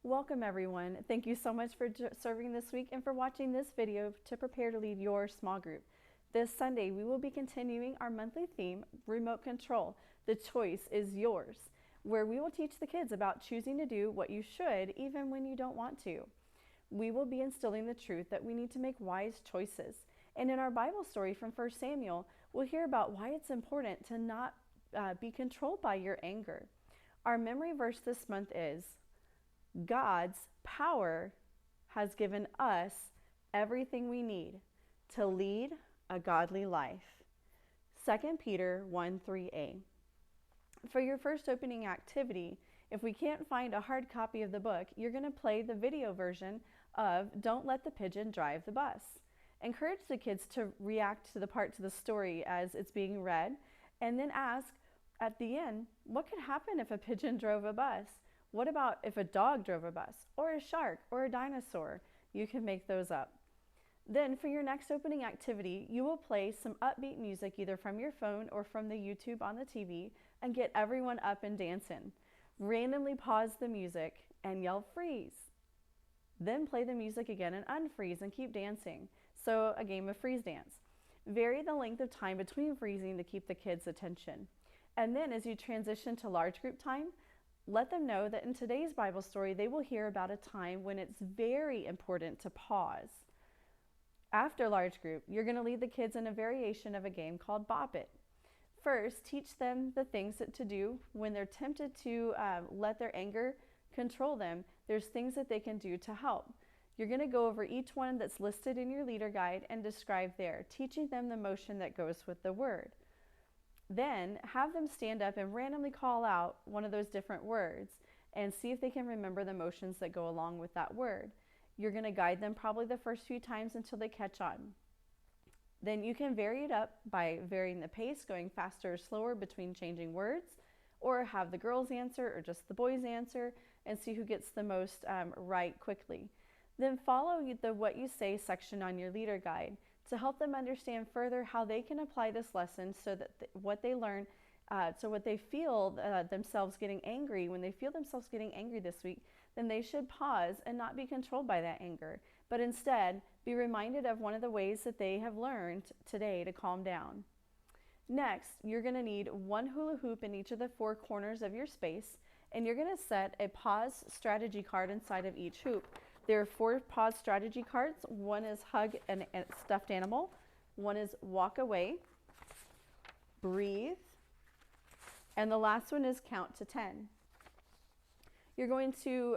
Welcome everyone. Thank you so much for serving this week and for watching this video to prepare to lead your small group. This Sunday, we will be continuing our monthly theme, Remote Control. The choice is yours, where we will teach the kids about choosing to do what you should even when you don't want to. We will be instilling the truth that we need to make wise choices. And in our Bible story from 1 Samuel, we'll hear about why it's important to not be controlled by your anger. Our memory verse this month is, God's power has given us everything we need to lead a godly life. 2 Peter 1:3a. For your first opening activity, if we can't find a hard copy of the book, you're going to play the video version of Don't Let the Pigeon Drive the Bus. Encourage the kids to react to the parts of the story as it's being read, and then ask at the end, what could happen if a pigeon drove a bus? What about if a dog drove a bus, or a shark, or a dinosaur? You can make those up. Then for your next opening activity, you will play some upbeat music either from your phone or from the YouTube on the TV and get everyone up and dancing. Randomly pause the music and yell freeze. Then play the music again and unfreeze and keep dancing. So a game of freeze dance. Vary the length of time between freezing to keep the kids' attention. And then as you transition to large group time, let them know that in today's Bible story, they will hear about a time when it's very important to pause. After large group, you're going to lead the kids in a variation of a game called Bop It. First, teach them the things that to do when they're tempted to let their anger control them. There's things that they can do to help. You're going to go over each one that's listed in your leader guide and describe there, teaching them the motion that goes with the word. Then have them stand up and randomly call out one of those different words and see if they can remember the motions that go along with that word. You're going to guide them probably the first few times until they catch on. Then you can vary it up by varying the pace, going faster or slower between changing words, or have the girls answer or just the boys answer and see who gets the most right quickly. Then follow the What You Say section on your leader guide to help them understand further how they can apply this lesson so that what they learn, so what they feel themselves getting angry, when they feel themselves getting angry this week, then they should pause and not be controlled by that anger, but instead be reminded of one of the ways that they have learned today to calm down. Next, you're going to need one hula hoop in each of the four corners of your space, and you're going to set a pause strategy card inside of each hoop. There are 4 pause strategy cards. One is hug a stuffed animal. One is walk away, breathe, and the last one is count to 10. You're going to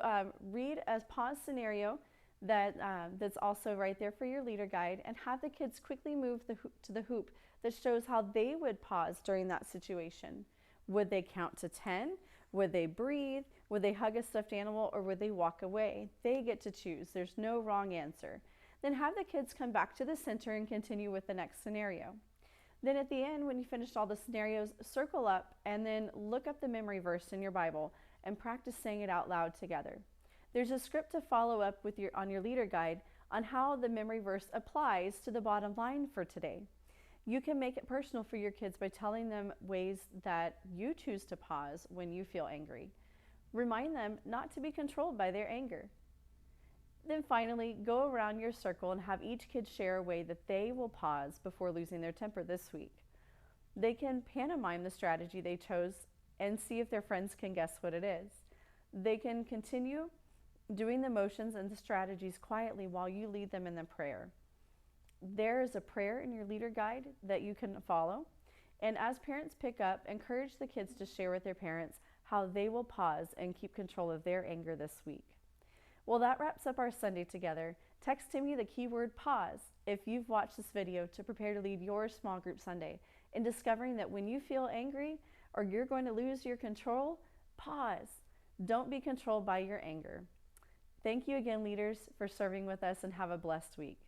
read a pause scenario that's also right there for your leader guide and have the kids quickly move to the hoop that shows how they would pause during that situation. Would they count to 10? Would they breathe? Would they hug a stuffed animal, or would they walk away? They get to choose. There's no wrong answer. Then have the kids come back to the center and continue with the next scenario. Then at the end, when you finished all the scenarios, circle up and then look up the memory verse in your Bible and practice saying it out loud together. There's a script to follow up with on your leader guide on how the memory verse applies to the bottom line for today. You can make it personal for your kids by telling them ways that you choose to pause when you feel angry. Remind them not to be controlled by their anger. Then finally, go around your circle and have each kid share a way that they will pause before losing their temper this week. They can pantomime the strategy they chose and see if their friends can guess what it is. They can continue doing the motions and the strategies quietly while you lead them in the prayer. There is a prayer in your leader guide that you can follow. And as parents pick up, encourage the kids to share with their parents how they will pause and keep control of their anger this week. Well, that wraps up our Sunday together. Text to me the keyword pause if you've watched this video to prepare to lead your small group Sunday in discovering that when you feel angry or you're going to lose your control, pause. Don't be controlled by your anger. Thank you again, leaders, for serving with us, and have a blessed week.